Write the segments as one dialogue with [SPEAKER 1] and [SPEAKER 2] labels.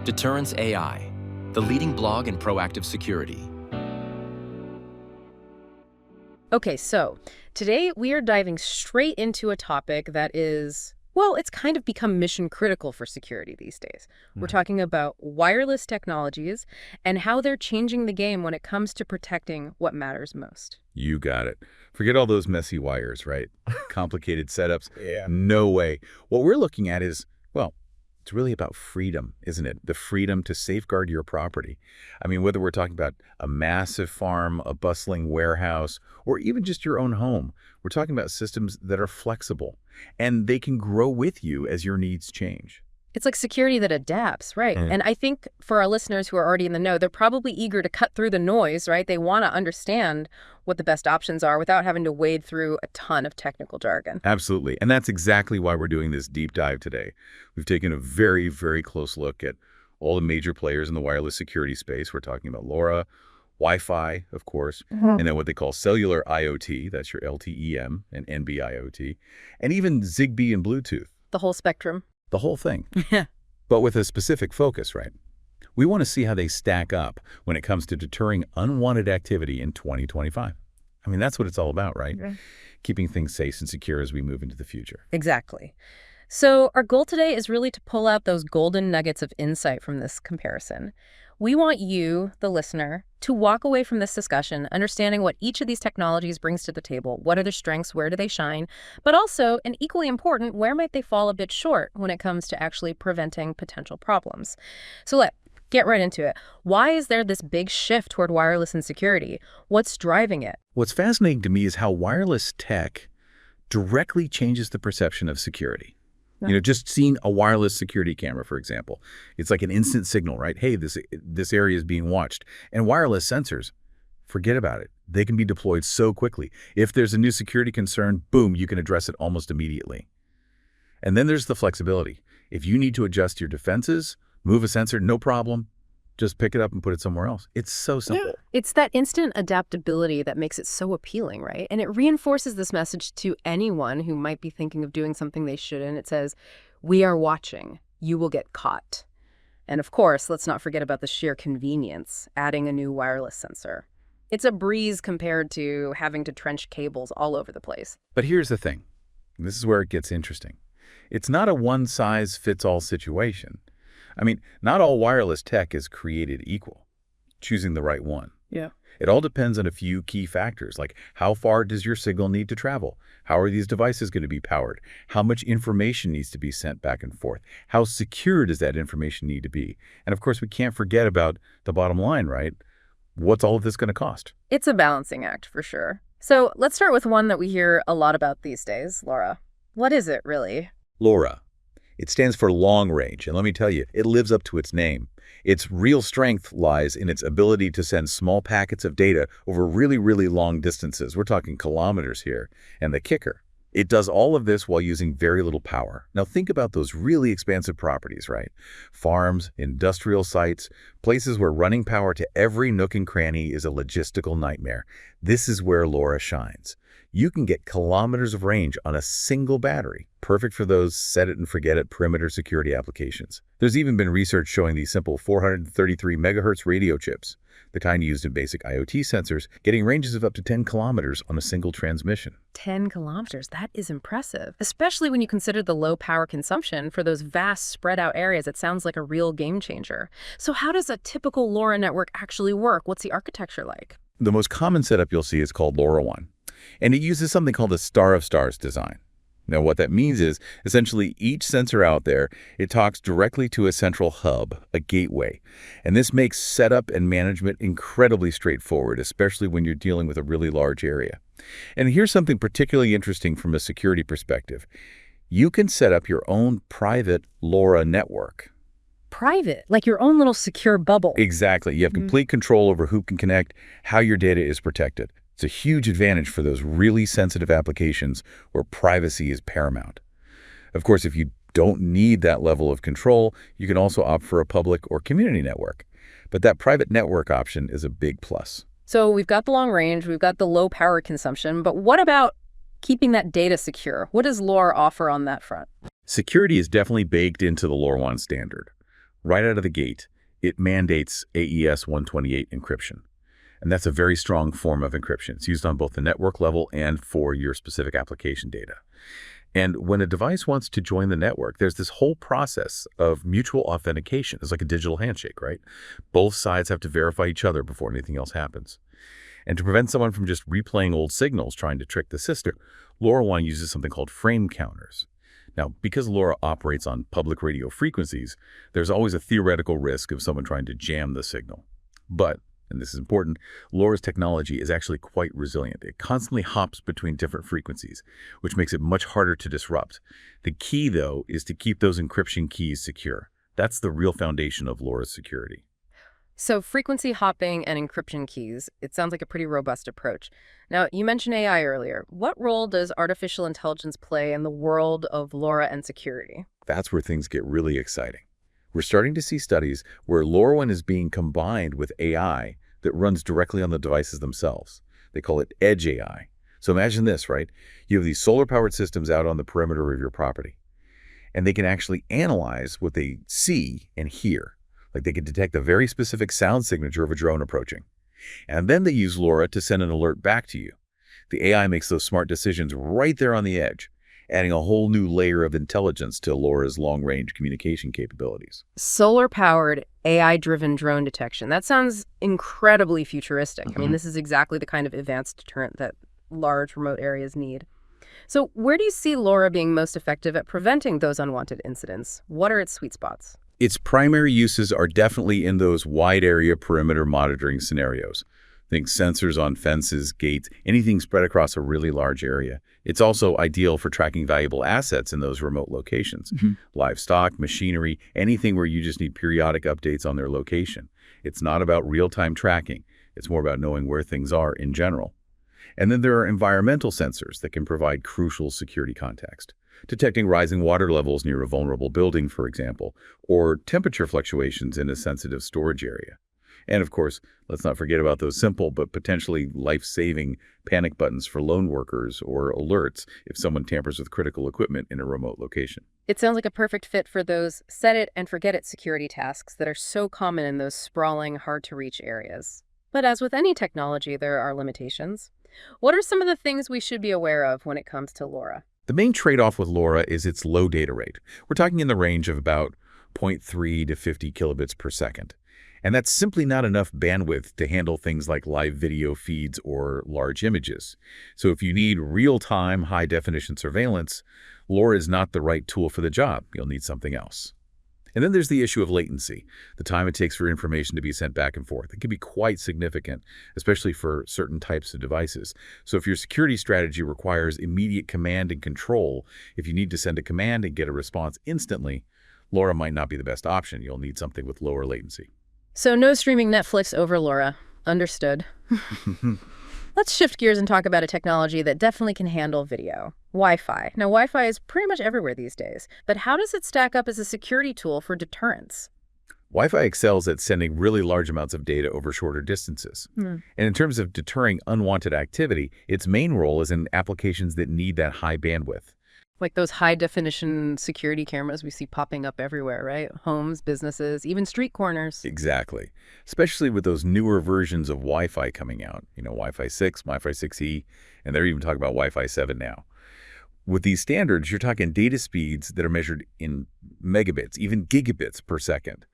[SPEAKER 1] Deterrence AI, the leading blog in proactive security.
[SPEAKER 2] Okay, so today we are diving straight into a topic that is, well, it's kind of become mission critical for security these days. We're talking about wireless technologies and how they're changing the game when it comes to protecting what matters most.
[SPEAKER 3] You got it. Forget all those messy wires, right? Complicated setups.
[SPEAKER 4] Yeah.
[SPEAKER 3] No way. What we're looking at is, well, it's really about freedom, isn't it? The freedom to safeguard your property. I mean, whether we're talking about a massive farm, a bustling warehouse, or even just your own home, we're talking about systems that are flexible and they can grow with you as your needs change.
[SPEAKER 2] It's like security that adapts, right? And I think for our listeners who are already in the know, they're probably eager to cut through the noise, right? They want to understand what the best options are without having to wade through a ton of technical jargon.
[SPEAKER 3] Absolutely. And that's exactly why we're doing this deep dive today. We've taken a very, very close look at all the major players in the wireless security space. We're talking about LoRa, Wi-Fi, of course, and then what they call Cellular IoT, that's your LTE-M and NB-IoT, and even Zigbee and Bluetooth.
[SPEAKER 2] The whole spectrum.
[SPEAKER 3] The whole thing.
[SPEAKER 2] Yeah.
[SPEAKER 3] But with a specific focus, right? We want to see how they stack up when it comes to deterring unwanted activity in 2025. I mean, that's what it's all about, right?
[SPEAKER 2] Yeah.
[SPEAKER 3] Keeping things safe and secure as we move into the future.
[SPEAKER 2] Exactly. So our goal today is really to pull out those golden nuggets of insight from this comparison. We want you, the listener, to walk away from this discussion understanding what each of these technologies brings to the table. What are their strengths? Where do they shine? But also, and equally important, where might they fall a bit short when it comes to actually preventing potential problems? So let's get right into it. Why is there this big shift toward wireless and security? What's driving it?
[SPEAKER 3] What's fascinating to me is how wireless tech directly changes the perception of security. You know, just seeing a wireless security camera, for example, it's like an instant signal, right? Hey, this area is being watched. And wireless sensors, forget about it. They can be deployed so quickly. If there's a new security concern, boom, you can address it almost immediately. And then there's the flexibility. If you need to adjust your defenses, move a sensor, no problem. Just pick it up and put it somewhere else. It's so simple.
[SPEAKER 2] Yeah. It's that instant adaptability that makes it so appealing, right? And it reinforces this message to anyone who might be thinking of doing something they shouldn't. It says, we are watching. You will get caught. And of course, let's not forget about the sheer convenience, adding a new wireless sensor. It's a breeze compared to having to trench cables all over the place.
[SPEAKER 3] But here's the thing. This is where it gets interesting. It's not a one-size-fits-all situation. I mean, not all wireless tech is created equal. Choosing the right one.
[SPEAKER 2] Yeah.
[SPEAKER 3] It all depends on a few key factors, like how far does your signal need to travel? How are these devices going to be powered? How much information needs to be sent back and forth? How secure does that information need to be? And of course, we can't forget about the bottom line, right? What's all of this going to cost?
[SPEAKER 2] It's a balancing act for sure. So let's start with one that we hear a lot about these days, LoRa. What is it really?
[SPEAKER 3] LoRa. It stands for long range, and let me tell you, it lives up to its name. Its real strength lies in its ability to send small packets of data over really, really long distances. We're talking kilometers here. And the kicker, it does all of this while using very little power. Now think about those really expansive properties, right? Farms, industrial sites, places where running power to every nook and cranny is a logistical nightmare. This is where LoRa shines. You can get kilometers of range on a single battery, perfect for those set-it-and-forget-it perimeter security applications. There's even been research showing these simple 433 megahertz radio chips, the kind used in basic IoT sensors, getting ranges of up to 10 kilometers on a single transmission.
[SPEAKER 2] 10 kilometers, that is impressive, especially when you consider the low power consumption for those vast spread out areas. It sounds like a real game changer. So how does a typical LoRa network actually work? What's the architecture like?
[SPEAKER 3] The most common setup you'll see is called LoRaWAN, and it uses something called the Star of Stars design. Now, what that means is, essentially, each sensor out there, it talks directly to a central hub, a gateway. And this makes setup and management incredibly straightforward, especially when you're dealing with a really large area. And here's something particularly interesting from a security perspective. You can set up your own private LoRa network.
[SPEAKER 2] Private, like your own little secure bubble.
[SPEAKER 3] Exactly. You have complete control over who can connect, how your data is protected. It's a huge advantage for those really sensitive applications where privacy is paramount. Of course, if you don't need that level of control, you can also opt for a public or community network. But that private network option is a big plus.
[SPEAKER 2] So we've got the long range, we've got the low power consumption, but what about keeping that data secure? What does LoRa offer on that front?
[SPEAKER 3] Security is definitely baked into the LoRaWAN standard. Right out of the gate, it mandates AES 128 encryption. And that's a very strong form of encryption. It's used on both the network level and for your specific application data. And when a device wants to join the network, there's this whole process of mutual authentication. It's like a digital handshake, right? Both sides have to verify each other before anything else happens. And to prevent someone from just replaying old signals trying to trick the system, LoRaWAN uses something called frame counters. Now, because LoRa operates on public radio frequencies, there's always a theoretical risk of someone trying to jam the signal. But, and this is important, LoRa's technology is actually quite resilient. It constantly hops between different frequencies, which makes it much harder to disrupt. The key, though, is to keep those encryption keys secure. That's the real foundation of LoRa's security.
[SPEAKER 2] So frequency hopping and encryption keys, it sounds like a pretty robust approach. Now, you mentioned AI earlier. What role does artificial intelligence play in the world of LoRa and security?
[SPEAKER 3] That's where things get really exciting. We're starting to see studies where LoRaWAN is being combined with AI that runs directly on the devices themselves. They call it edge AI. So imagine this, right? You have these solar-powered systems out on the perimeter of your property, and they can actually analyze what they see and hear. Like they can detect a very specific sound signature of a drone approaching. And then they use LoRa to send an alert back to you. The AI makes those smart decisions right there on the edge, adding a whole new layer of intelligence to LoRa's long-range communication capabilities.
[SPEAKER 2] Solar-powered, AI-driven drone detection. That sounds incredibly futuristic. I mean, this is exactly the kind of advanced deterrent that large remote areas need. So where do you see LoRa being most effective at preventing those unwanted incidents? What are its sweet spots?
[SPEAKER 3] Its primary uses are definitely in those wide area perimeter monitoring scenarios. Think sensors on fences, gates, anything spread across a really large area. It's also ideal for tracking valuable assets in those remote locations. Livestock, machinery, anything where you just need periodic updates on their location. It's not about real-time tracking. It's more about knowing where things are in general. And then there are environmental sensors that can provide crucial security context. Detecting rising water levels near a vulnerable building, for example, or temperature fluctuations in a sensitive storage area. And of course, let's not forget about those simple but potentially life-saving panic buttons for lone workers or alerts if someone tampers with critical equipment in a remote location.
[SPEAKER 2] It sounds like a perfect fit for those set-it-and-forget-it security tasks that are so common in those sprawling, hard-to-reach areas. But as with any technology, there are limitations. What are some of the things we should be aware of when it comes to LoRa?
[SPEAKER 3] The main trade-off with LoRa is its low data rate. We're talking in the range of about 0.3 to 50 kilobits per second. And that's simply not enough bandwidth to handle things like live video feeds or large images. So if you need real-time, high-definition surveillance, LoRa is not the right tool for the job. You'll need something else. And then there's the issue of latency, the time it takes for information to be sent back and forth. It can be quite significant, especially for certain types of devices. So if your security strategy requires immediate command and control, if you need to send a command and get a response instantly, LoRa might not be the best option. You'll need something with lower latency.
[SPEAKER 2] So no streaming Netflix over LoRa. Understood. Let's shift gears and talk about a technology that definitely can handle video. Wi-Fi. Now, Wi-Fi is pretty much everywhere these days, but how does it stack up as a security tool for deterrence?
[SPEAKER 3] Wi-Fi excels at sending really large amounts of data over shorter distances. And in terms of deterring unwanted activity, its main role is in applications that need that high bandwidth.
[SPEAKER 2] Like those high-definition security cameras we see popping up everywhere, right? Homes, businesses, even street corners.
[SPEAKER 3] Exactly. Especially with those newer versions of Wi-Fi coming out. You know, Wi-Fi 6, Wi-Fi 6E, and they're even talking about Wi-Fi 7 now. With these standards, you're talking data speeds that are measured in megabits, even gigabits per second.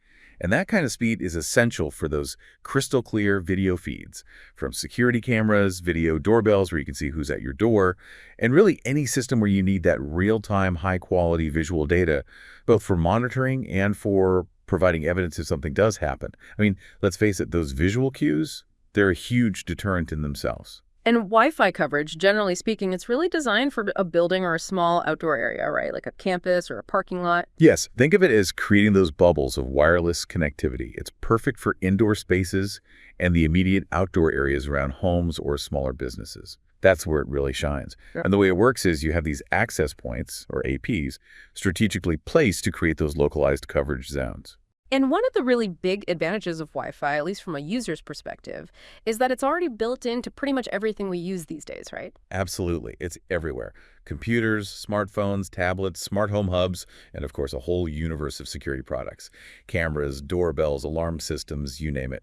[SPEAKER 3] And that kind of speed is essential for those crystal clear video feeds, from security cameras, video doorbells where you can see who's at your door, and really any system where you need that real-time, high-quality visual data, both for monitoring and for providing evidence if something does happen. I mean, let's face it, those visual cues, they're a huge deterrent in themselves.
[SPEAKER 2] And Wi-Fi coverage, generally speaking, it's really designed for a building or a small outdoor area, right? Like a campus or a parking lot.
[SPEAKER 3] Yes, think of it as creating those bubbles of wireless connectivity. It's perfect for indoor spaces and the immediate outdoor areas around homes or smaller businesses. That's where it really shines.
[SPEAKER 2] Yeah.
[SPEAKER 3] And the way it works is you have these access points, or APs, strategically placed to create those localized coverage zones.
[SPEAKER 2] And one of the really big advantages of Wi-Fi, at least from a user's perspective, is that it's already built into pretty much everything we use these days, right?
[SPEAKER 3] Absolutely. It's everywhere. Computers, smartphones, tablets, smart home hubs, and of course a whole universe of security products. Cameras, doorbells, alarm systems, you name it.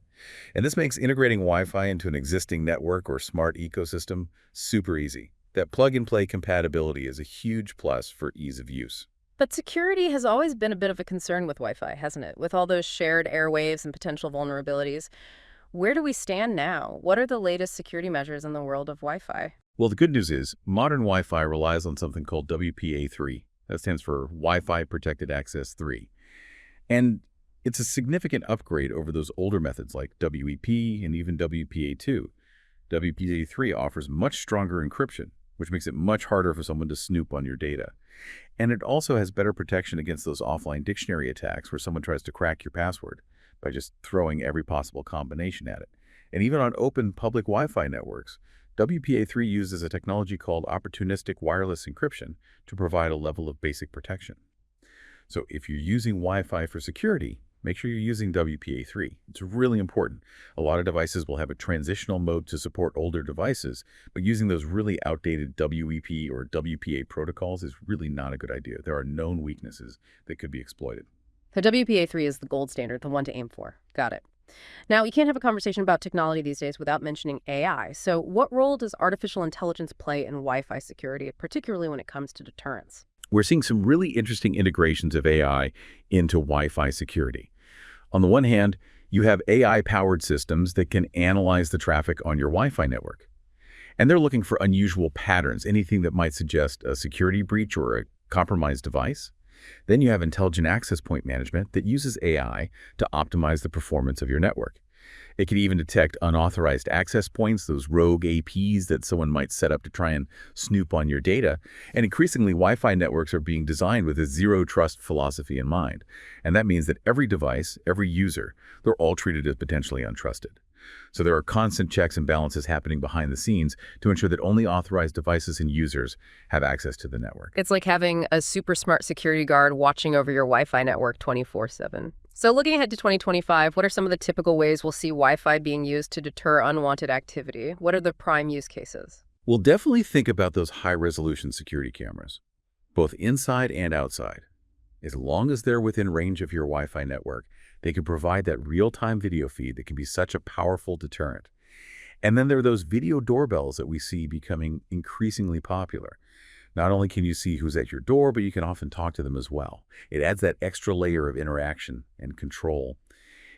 [SPEAKER 3] And this makes integrating Wi-Fi into an existing network or smart ecosystem super easy. That plug-and-play compatibility is a huge plus for ease of use.
[SPEAKER 2] But security has always been a bit of a concern with Wi-Fi, hasn't it? With all those shared airwaves and potential vulnerabilities. Where do we stand now? What are the latest security measures in the world of Wi-Fi?
[SPEAKER 3] Well, the good news is modern Wi-Fi relies on something called WPA3. That stands for Wi-Fi Protected Access 3. And it's a significant upgrade over those older methods like WEP and even WPA2. WPA3 offers much stronger encryption, which makes it much harder for someone to snoop on your data. And it also has better protection against those offline dictionary attacks where someone tries to crack your password by just throwing every possible combination at it. And even on open public Wi-Fi networks, WPA3 uses a technology called opportunistic wireless encryption to provide a level of basic protection. So if you're using Wi-Fi for security, make sure you're using WPA3. It's really important. A lot of devices will have a transitional mode to support older devices, but using those really outdated WEP or WPA protocols is really not a good idea. There are known weaknesses that could be exploited.
[SPEAKER 2] So WPA3 is the gold standard, the one to aim for. Got it. Now, you can't have a conversation about technology these days without mentioning AI. So what role does artificial intelligence play in Wi-Fi security, particularly when it comes to deterrence?
[SPEAKER 3] We're seeing some really interesting integrations of AI into Wi-Fi security. On the one hand, you have AI-powered systems that can analyze the traffic on your Wi-Fi network. And they're looking for unusual patterns, anything that might suggest a security breach or a compromised device. Then you have intelligent access point management that uses AI to optimize the performance of your network. It can even detect unauthorized access points, those rogue APs that someone might set up to try and snoop on your data. And increasingly, Wi-Fi networks are being designed with a zero-trust philosophy in mind. And that means that every device, every user, they're all treated as potentially untrusted. So there are constant checks and balances happening behind the scenes to ensure that only authorized devices and users have access to the network.
[SPEAKER 2] It's like having a super smart security guard watching over your Wi-Fi network 24/7. So looking ahead to 2025, what are some of the typical ways we'll see Wi-Fi being used to deter unwanted activity? What are the prime use cases?
[SPEAKER 3] We'll definitely think about those high-resolution security cameras, both inside and outside. As long as they're within range of your Wi-Fi network, they can provide that real-time video feed that can be such a powerful deterrent. And then there are those video doorbells that we see becoming increasingly popular. Not only can you see who's at your door, but you can often talk to them as well. It adds that extra layer of interaction and control.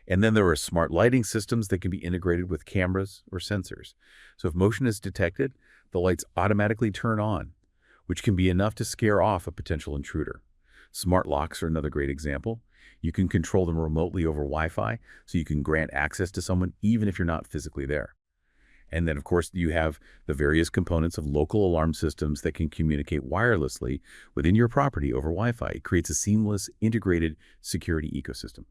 [SPEAKER 3] And then there are smart lighting systems that can be integrated with cameras or sensors. So if motion is detected, the lights automatically turn on, which can be enough to scare off a potential intruder. Smart locks are another great example. You can control them remotely over Wi-Fi, so you can grant access to someone even if you're not physically there. And then, of course, you have the various components of local alarm systems that can communicate wirelessly within your property over Wi-Fi. It creates a seamless, integrated security ecosystem.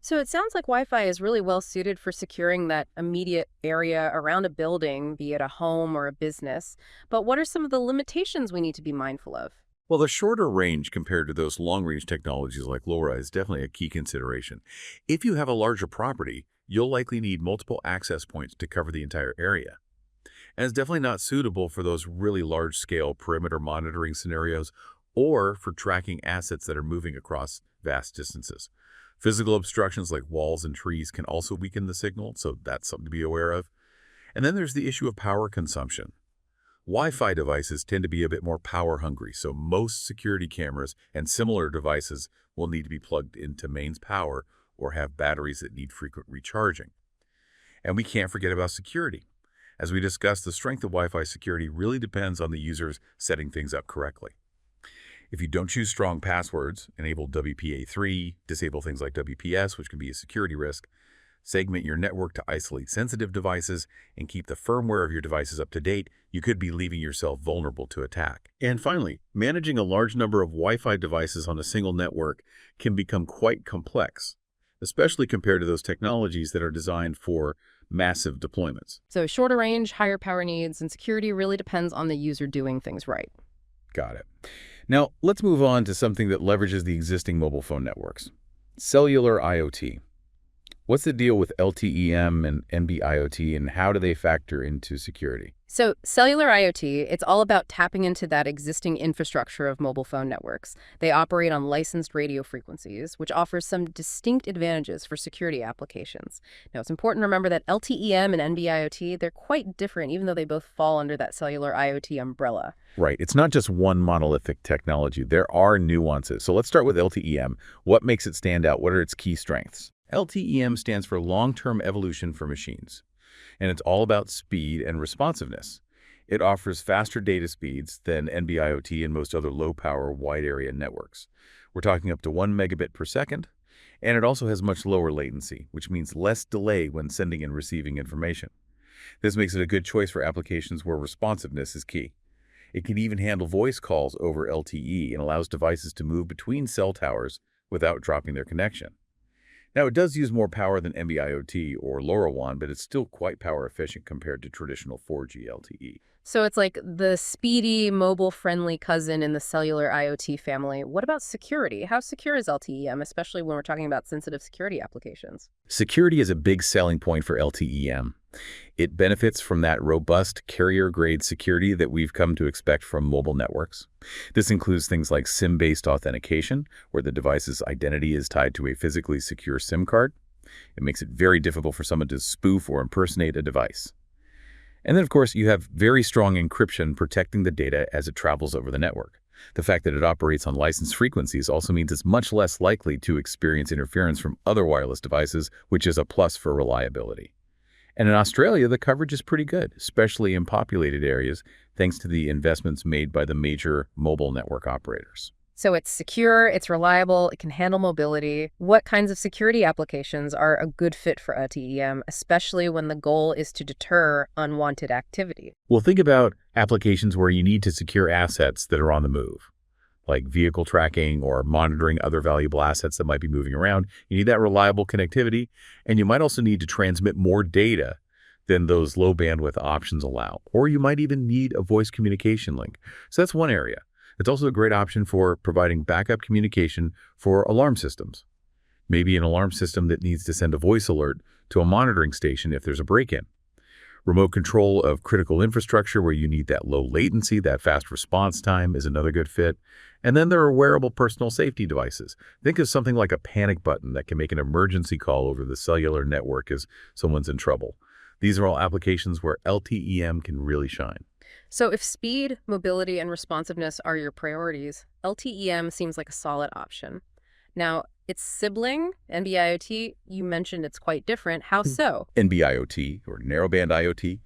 [SPEAKER 2] So it sounds like Wi-Fi is really well suited for securing that immediate area around a building, be it a home or a business. But what are some of the limitations we need to be mindful of?
[SPEAKER 3] Well, the shorter range compared to those long-range technologies like LoRa is definitely a key consideration. If you have a larger property, you'll likely need multiple access points to cover the entire area. And it's definitely not suitable for those really large-scale perimeter monitoring scenarios or for tracking assets that are moving across vast distances. Physical obstructions like walls and trees can also weaken the signal, so that's something to be aware of. And then there's the issue of power consumption. Wi-Fi devices tend to be a bit more power hungry, so most security cameras and similar devices will need to be plugged into mains power or have batteries that need frequent recharging. And we can't forget about security. As we discussed, the strength of Wi-Fi security really depends on the users setting things up correctly. If you don't choose strong passwords, enable WPA3, disable things like WPS, which can be a security risk, segment your network to isolate sensitive devices, and keep the firmware of your devices up to date, you could be leaving yourself vulnerable to attack. And finally, managing a large number of Wi-Fi devices on a single network can become quite complex, especially compared to those technologies that are designed for massive deployments.
[SPEAKER 2] So shorter range, higher power needs, and security really depends on the user doing things right.
[SPEAKER 3] Got it. Now, let's move on to something that leverages the existing mobile phone networks. Cellular IoT. What's the deal with LTE-M and NB-IoT, and how do they factor into security?
[SPEAKER 2] So cellular IoT, it's all about tapping into that existing infrastructure of mobile phone networks. They operate on licensed radio frequencies, which offers some distinct advantages for security applications. Now, it's important to remember that LTE-M and NB-IoT, they're quite different, even though they both fall under that cellular IoT umbrella.
[SPEAKER 3] Right. It's not just one monolithic technology. There are nuances. So let's start with LTE-M. What makes it stand out? What are its key strengths? LTE-M stands for long-term evolution for machines, and it's all about speed and responsiveness. It offers faster data speeds than NB-IoT and most other low-power, wide-area networks. We're talking up to 1 megabit per second, and it also has much lower latency, which means less delay when sending and receiving information. This makes it a good choice for applications where responsiveness is key. It can even handle voice calls over LTE and allows devices to move between cell towers without dropping their connection. Now, it does use more power than NB-IoT or LoRaWAN, but it's still quite power efficient compared to traditional 4G LTE.
[SPEAKER 2] So it's like the speedy, mobile-friendly cousin in the cellular IoT family. What about security? How secure is LTE-M, especially when we're talking about sensitive security applications?
[SPEAKER 3] Security is a big selling point for LTE-M. It benefits from that robust carrier-grade security that we've come to expect from mobile networks. This includes things like SIM-based authentication, where the device's identity is tied to a physically secure SIM card. It makes it very difficult for someone to spoof or impersonate a device. And then, of course, you have very strong encryption protecting the data as it travels over the network. The fact that it operates on licensed frequencies also means it's much less likely to experience interference from other wireless devices, which is a plus for reliability. And in Australia, the coverage is pretty good, especially in populated areas, thanks to the investments made by the major mobile network operators.
[SPEAKER 2] So it's secure, it's reliable, it can handle mobility. What kinds of security applications are a good fit for LTE-M, especially when the goal is to deter unwanted activity?
[SPEAKER 3] Well, think about applications where you need to secure assets that are on the move, like vehicle tracking or monitoring other valuable assets that might be moving around. You need that reliable connectivity, and you might also need to transmit more data than those low bandwidth options allow. Or you might even need a voice communication link. So that's one area. It's also a great option for providing backup communication for alarm systems. Maybe an alarm system that needs to send a voice alert to a monitoring station if there's a break-in. Remote control of critical infrastructure where you need that low latency, that fast response time is another good fit. And then there are wearable personal safety devices. Think of something like a panic button that can make an emergency call over the cellular network as someone's in trouble. These are all applications where LTE-M can really shine.
[SPEAKER 2] So if speed, mobility, and responsiveness are your priorities, LTE-M seems like a solid option. Now, its sibling, NB-IoT, you mentioned it's quite different. How so?
[SPEAKER 3] NB-IoT, or narrowband IoT,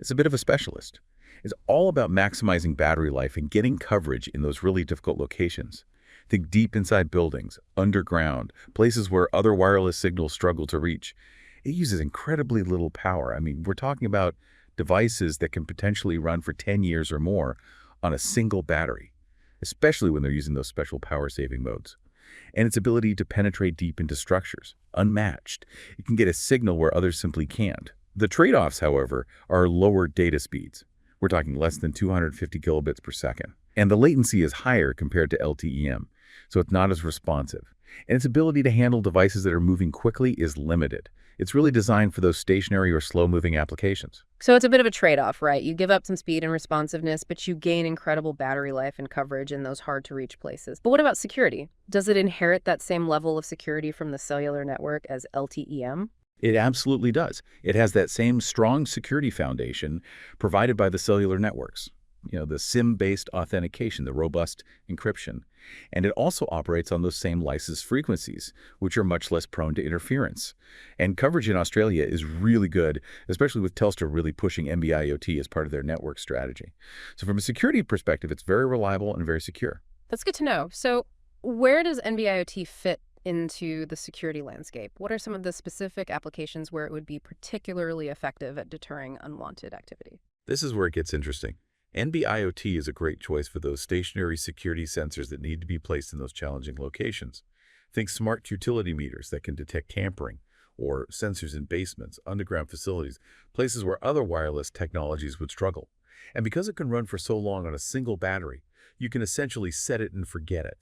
[SPEAKER 3] is a bit of a specialist. It's all about maximizing battery life and getting coverage in those really difficult locations. Think deep inside buildings, underground, places where other wireless signals struggle to reach. It uses incredibly little power. I mean, we're talking about devices that can potentially run for 10 years or more on a single battery, especially when they're using those special power-saving modes. And its ability to penetrate deep into structures, unmatched. It can get a signal where others simply can't. The trade-offs, however, are lower data speeds. We're talking less than 250 kilobits per second. And the latency is higher compared to LTE-M, so it's not as responsive. And its ability to handle devices that are moving quickly is limited. It's really designed for those stationary or slow-moving applications.
[SPEAKER 2] So it's a bit of a trade-off, right? You give up some speed and responsiveness, but you gain incredible battery life and coverage in those hard-to-reach places. But what about security? Does it inherit that same level of security from the cellular network as LTE-M?
[SPEAKER 3] It absolutely does. It has that same strong security foundation provided by the cellular networks. The SIM-based authentication, the robust encryption. And it also operates on those same licensed frequencies, which are much less prone to interference. And coverage in Australia is really good, especially with Telstra really pushing NB-IoT as part of their network strategy. So from a security perspective, it's very reliable and very secure.
[SPEAKER 2] That's good to know. So where does NB-IoT fit into the security landscape? What are some of the specific applications where it would be particularly effective at deterring unwanted activity?
[SPEAKER 3] This is where it gets interesting. NB-IoT is a great choice for those stationary security sensors that need to be placed in those challenging locations. Think smart utility meters that can detect tampering, or sensors in basements, underground facilities, places where other wireless technologies would struggle. And because it can run for so long on a single battery, you can essentially set it and forget it.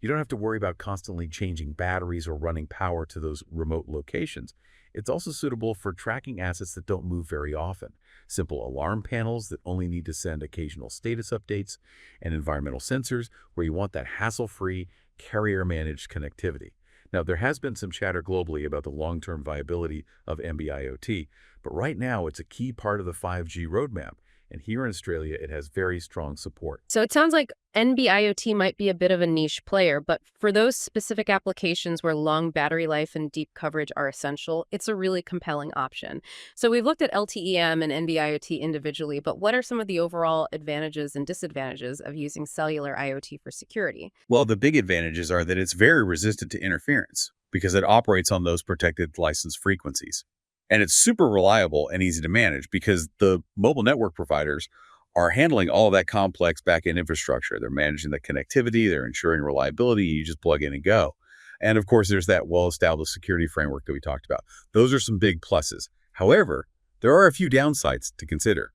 [SPEAKER 3] You don't have to worry about constantly changing batteries or running power to those remote locations. It's also suitable for tracking assets that don't move very often. Simple alarm panels that only need to send occasional status updates, and environmental sensors where you want that hassle-free, carrier-managed connectivity. Now, there has been some chatter globally about the long-term viability of NB-IoT, but right now it's a key part of the 5G roadmap, and here in Australia it has very strong support.
[SPEAKER 2] So it sounds like NB-IoT might be a bit of a niche player, but for those specific applications where long battery life and deep coverage are essential, it's a really compelling option. So we've looked at LTE-M and NB-IoT individually, but what are some of the overall advantages and disadvantages of using cellular IoT for security?
[SPEAKER 3] Well, the big advantages are that it's very resistant to interference because it operates on those protected license frequencies. And it's super reliable and easy to manage because the mobile network providers are handling all of that complex back-end infrastructure. They're managing the connectivity, they're ensuring reliability, you just plug in and go. And of course, there's that well-established security framework that we talked about. Those are some big pluses. However, there are a few downsides to consider.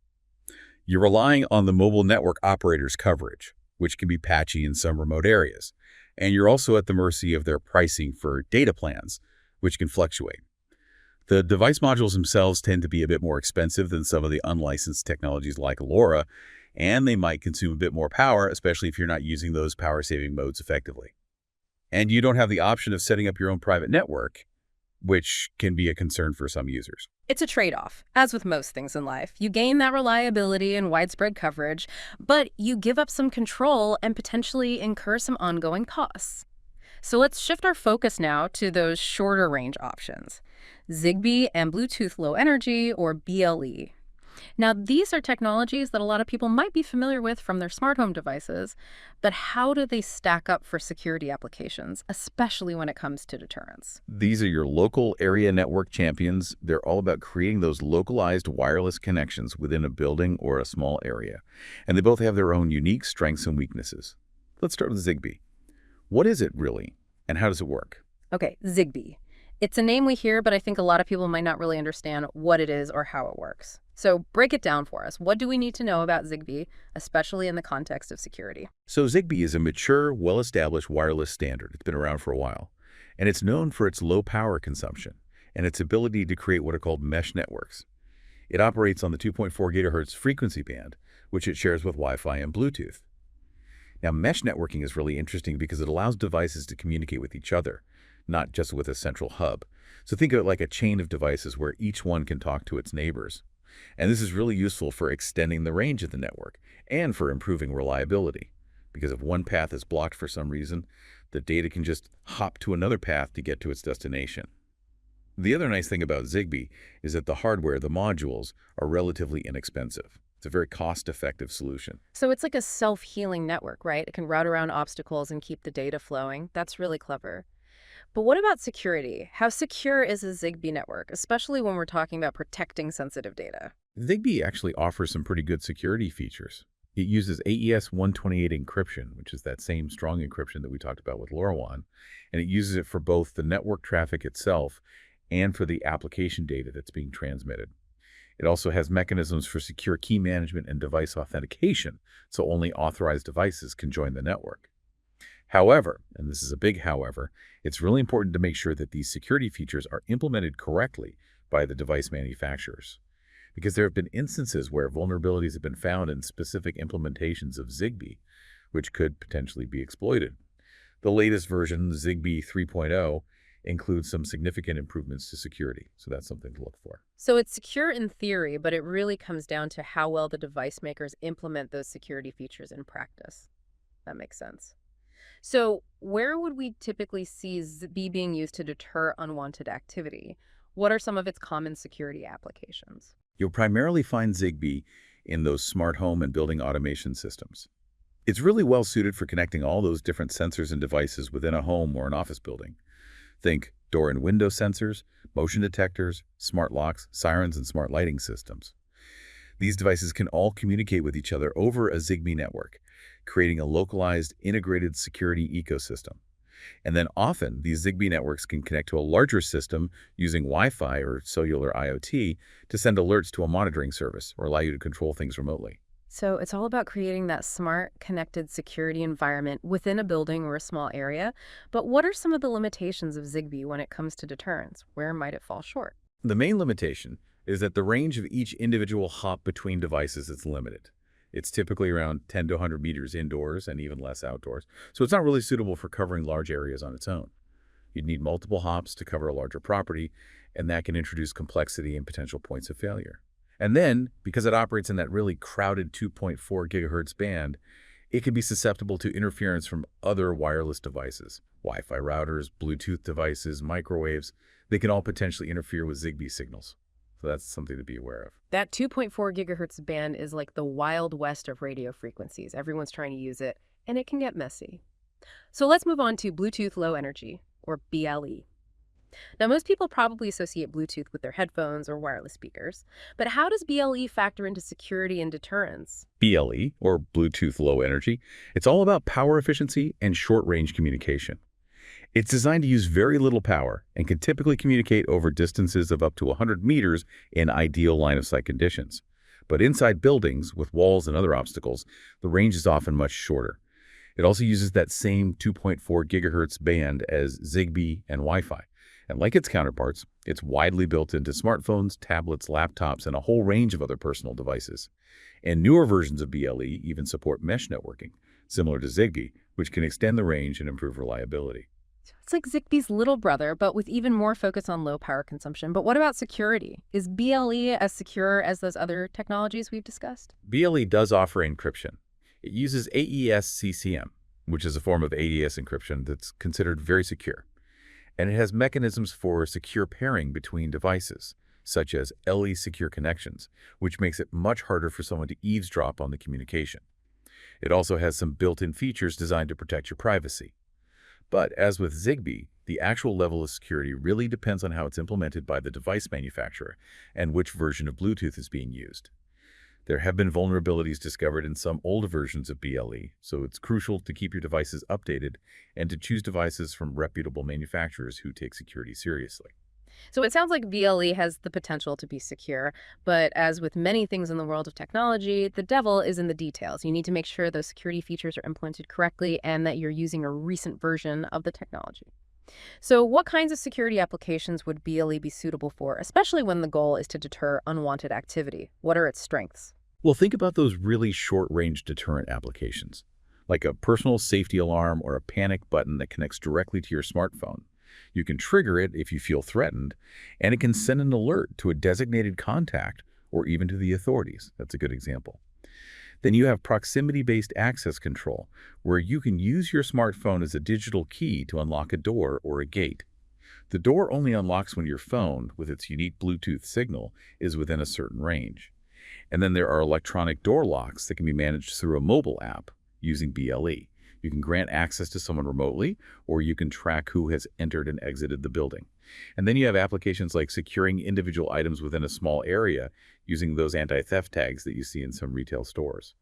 [SPEAKER 3] You're relying on the mobile network operator's coverage, which can be patchy in some remote areas. And you're also at the mercy of their pricing for data plans, which can fluctuate. The device modules themselves tend to be a bit more expensive than some of the unlicensed technologies like LoRa, and they might consume a bit more power, especially if you're not using those power-saving modes effectively. And you don't have the option of setting up your own private network, which can be a concern for some users.
[SPEAKER 2] It's a trade-off, as with most things in life. You gain that reliability and widespread coverage, but you give up some control and potentially incur some ongoing costs. So let's shift our focus now to those shorter range options. Zigbee and Bluetooth Low Energy, or BLE. Now, these are technologies that a lot of people might be familiar with from their smart home devices, but how do they stack up for security applications, especially when it comes to deterrence?
[SPEAKER 3] These are your local area network champions. They're all about creating those localized wireless connections within a building or a small area. And they both have their own unique strengths and weaknesses. Let's start with Zigbee. What is it really, and how does it work?
[SPEAKER 2] Okay, Zigbee. It's a name we hear, but I think a lot of people might not really understand what it is or how it works. So break it down for us. What do we need to know about Zigbee, especially in the context of security?
[SPEAKER 3] So Zigbee is a mature, well-established wireless standard. It's been around for a while, and it's known for its low power consumption and its ability to create what are called mesh networks. It operates on the 2.4 gigahertz frequency band, which it shares with Wi-Fi and Bluetooth. Now, mesh networking is really interesting because it allows devices to communicate with each other, not just with a central hub. So think of it like a chain of devices where each one can talk to its neighbors. And this is really useful for extending the range of the network and for improving reliability. Because if one path is blocked for some reason, the data can just hop to another path to get to its destination. The other nice thing about Zigbee is that the hardware, the modules, are relatively inexpensive. It's a very cost-effective solution.
[SPEAKER 2] So it's like a self-healing network, right? It can route around obstacles and keep the data flowing. That's really clever. But what about security? How secure is a Zigbee network, especially when we're talking about protecting sensitive data?
[SPEAKER 3] Zigbee actually offers some pretty good security features. It uses AES 128 encryption, which is that same strong encryption that we talked about with LoRaWAN, and it uses it for both the network traffic itself and for the application data that's being transmitted. It also has mechanisms for secure key management and device authentication, so only authorized devices can join the network. However, and this is a big however, it's really important to make sure that these security features are implemented correctly by the device manufacturers, because there have been instances where vulnerabilities have been found in specific implementations of Zigbee, which could potentially be exploited. The latest version, Zigbee 3.0, includes some significant improvements to security, so that's something to look for.
[SPEAKER 2] So it's secure in theory, but it really comes down to how well the device makers implement those security features in practice. That makes sense. So where would we typically see Zigbee being used to deter unwanted activity? What are some of its common security applications?
[SPEAKER 3] You'll primarily find Zigbee in those smart home and building automation systems. It's really well suited for connecting all those different sensors and devices within a home or an office building. Think door and window sensors, motion detectors, smart locks, sirens, and smart lighting systems. These devices can all communicate with each other over a Zigbee network, creating a localized, integrated security ecosystem. And then often, these Zigbee networks can connect to a larger system using Wi-Fi or cellular IoT to send alerts to a monitoring service or allow you to control things remotely.
[SPEAKER 2] So it's all about creating that smart, connected security environment within a building or a small area. But what are some of the limitations of Zigbee when it comes to deterrence? Where might it fall short?
[SPEAKER 3] The main limitation is that the range of each individual hop between devices is limited. It's typically around 10 to 100 meters indoors and even less outdoors, so it's not really suitable for covering large areas on its own. You'd need multiple hops to cover a larger property, and that can introduce complexity and potential points of failure. And then, because it operates in that really crowded 2.4 gigahertz band, it can be susceptible to interference from other wireless devices. Wi-Fi routers, Bluetooth devices, microwaves, they can all potentially interfere with Zigbee signals. So that's something to be aware of.
[SPEAKER 2] That 2.4 gigahertz band is like the wild west of radio frequencies. Everyone's trying to use it, and it can get messy. So let's move on to Bluetooth Low Energy, or BLE. Now, most people probably associate Bluetooth with their headphones or wireless speakers, but how does BLE factor into security and deterrence?
[SPEAKER 3] BLE, or Bluetooth Low Energy, it's all about power efficiency and short-range communication. It's designed to use very little power and can typically communicate over distances of up to 100 meters in ideal line-of-sight conditions. But inside buildings, with walls and other obstacles, the range is often much shorter. It also uses that same 2.4 gigahertz band as Zigbee and Wi-Fi. And like its counterparts, it's widely built into smartphones, tablets, laptops, and a whole range of other personal devices. And newer versions of BLE even support mesh networking, similar to Zigbee, which can extend the range and improve reliability.
[SPEAKER 2] It's like Zigbee's little brother, but with even more focus on low power consumption. But what about security? Is BLE as secure as those other technologies we've discussed?
[SPEAKER 3] BLE does offer encryption. It uses AES-CCM, which is a form of AES encryption that's considered very secure. And it has mechanisms for secure pairing between devices, such as LE secure connections, which makes it much harder for someone to eavesdrop on the communication. It also has some built-in features designed to protect your privacy. But as with Zigbee, the actual level of security really depends on how it's implemented by the device manufacturer and which version of Bluetooth is being used. There have been vulnerabilities discovered in some older versions of BLE, so it's crucial to keep your devices updated and to choose devices from reputable manufacturers who take security seriously.
[SPEAKER 2] So it sounds like BLE has the potential to be secure, but as with many things in the world of technology, the devil is in the details. You need to make sure those security features are implemented correctly and that you're using a recent version of the technology. So what kinds of security applications would BLE be suitable for, especially when the goal is to deter unwanted activity? What are its strengths?
[SPEAKER 3] Well, think about those really short-range deterrent applications, like a personal safety alarm or a panic button that connects directly to your smartphone. You can trigger it if you feel threatened, and it can send an alert to a designated contact or even to the authorities. That's a good example. Then you have proximity-based access control, where you can use your smartphone as a digital key to unlock a door or a gate. The door only unlocks when your phone, with its unique Bluetooth signal, is within a certain range. And then there are electronic door locks that can be managed through a mobile app using BLE. You can grant access to someone remotely, or you can track who has entered and exited the building. And then you have applications like securing individual items within a small area using those anti-theft tags that you see in some retail stores.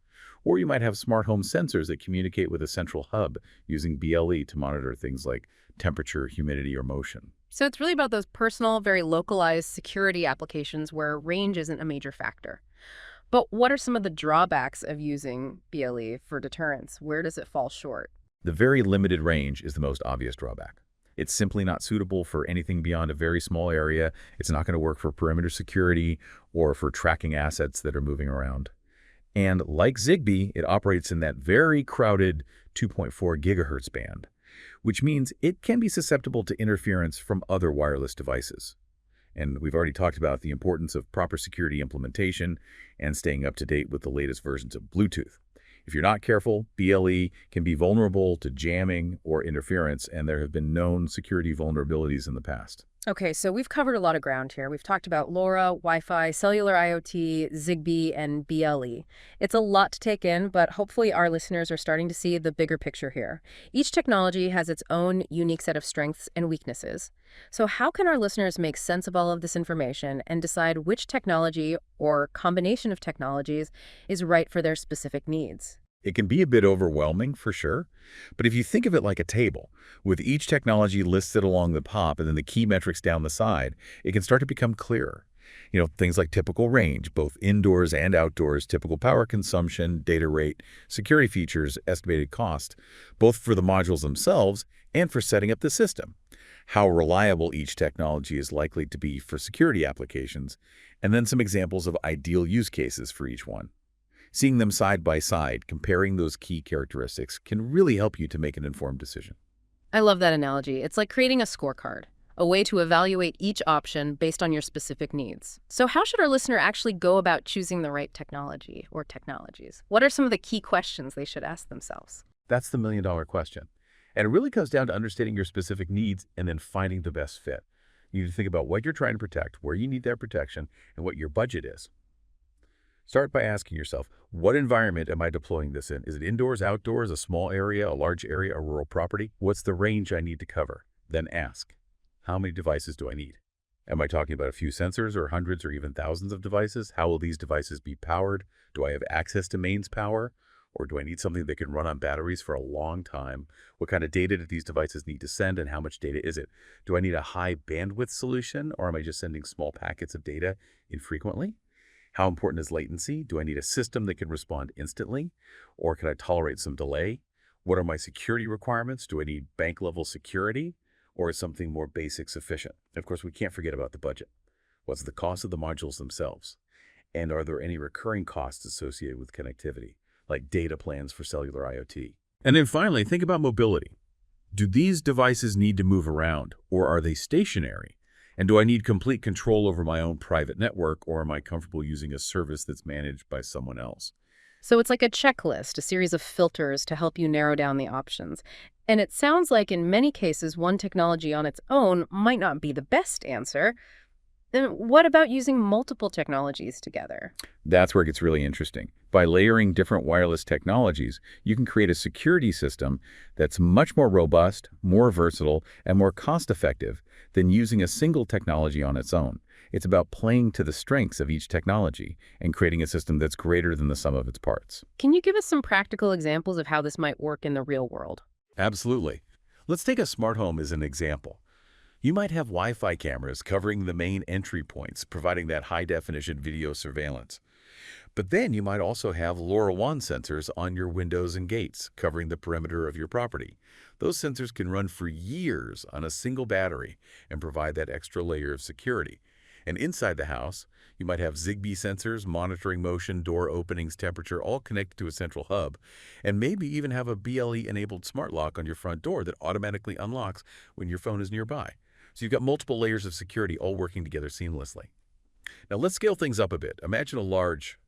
[SPEAKER 3] Or you might have smart home sensors that communicate with a central hub using BLE to monitor things like temperature, humidity, or motion.
[SPEAKER 2] So it's really about those personal, very localized security applications where range isn't a major factor. But what are some of the drawbacks of using BLE for deterrence? Where does it fall short?
[SPEAKER 3] The very limited range is the most obvious drawback. It's simply not suitable for anything beyond a very small area. It's not going to work for perimeter security or for tracking assets that are moving around. And like Zigbee, it operates in that very crowded 2.4 gigahertz band, which means it can be susceptible to interference from other wireless devices. And we've already talked about the importance of proper security implementation and staying up to date with the latest versions of Bluetooth. If you're not careful, BLE can be vulnerable to jamming or interference, and there have been known security vulnerabilities in the past.
[SPEAKER 2] Okay, so we've covered a lot of ground here. We've talked about LoRa, Wi-Fi, Cellular IoT, Zigbee, and BLE. It's a lot to take in, but hopefully our listeners are starting to see the bigger picture here. Each technology has its own unique set of strengths and weaknesses. So how can our listeners make sense of all of this information and decide which technology or combination of technologies is right for their specific needs?
[SPEAKER 3] It can be a bit overwhelming, for sure, but if you think of it like a table, with each technology listed along the top and then the key metrics down the side, it can start to become clearer. Things like typical range, both indoors and outdoors, typical power consumption, data rate, security features, estimated cost, both for the modules themselves and for setting up the system. How reliable each technology is likely to be for security applications, and then some examples of ideal use cases for each one. Seeing them side by side, comparing those key characteristics can really help you to make an informed decision.
[SPEAKER 2] I love that analogy. It's like creating a scorecard, a way to evaluate each option based on your specific needs. So how should our listener actually go about choosing the right technology or technologies? What are some of the key questions they should ask themselves?
[SPEAKER 3] That's the million-dollar question. And it really comes down to understanding your specific needs and then finding the best fit. You need to think about what you're trying to protect, where you need that protection, and what your budget is. Start by asking yourself, what environment am I deploying this in? Is it indoors, outdoors, a small area, a large area, a rural property? What's the range I need to cover? Then ask, how many devices do I need? Am I talking about a few sensors or hundreds or even thousands of devices? How will these devices be powered? Do I have access to mains power? Or do I need something that can run on batteries for a long time? What kind of data do these devices need to send, and how much data is it? Do I need a high bandwidth solution, or am I just sending small packets of data infrequently? How important is latency? Do I need a system that can respond instantly, or can I tolerate some delay? What are my security requirements? Do I need bank-level security, or is something more basic sufficient? Of course, we can't forget about the budget. What's the cost of the modules themselves? And are there any recurring costs associated with connectivity, like data plans for cellular IoT? And then finally, think about mobility. Do these devices need to move around, or are they stationary? And do I need complete control over my own private network, or am I comfortable using a service that's managed by someone else?
[SPEAKER 2] So it's like a checklist, a series of filters to help you narrow down the options. And it sounds like in many cases, one technology on its own might not be the best answer. Then what about using multiple technologies together?
[SPEAKER 3] That's where it gets really interesting. By layering different wireless technologies, you can create a security system that's much more robust, more versatile, and more cost-effective than using a single technology on its own. It's about playing to the strengths of each technology and creating a system that's greater than the sum of its parts.
[SPEAKER 2] Can you give us some practical examples of how this might work in the real world?
[SPEAKER 3] Absolutely. Let's take a smart home as an example. You might have Wi-Fi cameras covering the main entry points, providing that high-definition video surveillance. But then you might also have LoRaWAN sensors on your windows and gates, covering the perimeter of your property. Those sensors can run for years on a single battery and provide that extra layer of security. And inside the house, you might have Zigbee sensors monitoring motion, door openings, temperature, all connected to a central hub, and maybe even have a BLE-enabled smart lock on your front door that automatically unlocks when your phone is nearby. So you've got multiple layers of security all working together seamlessly. Now let's scale things up a bit. Imagine a large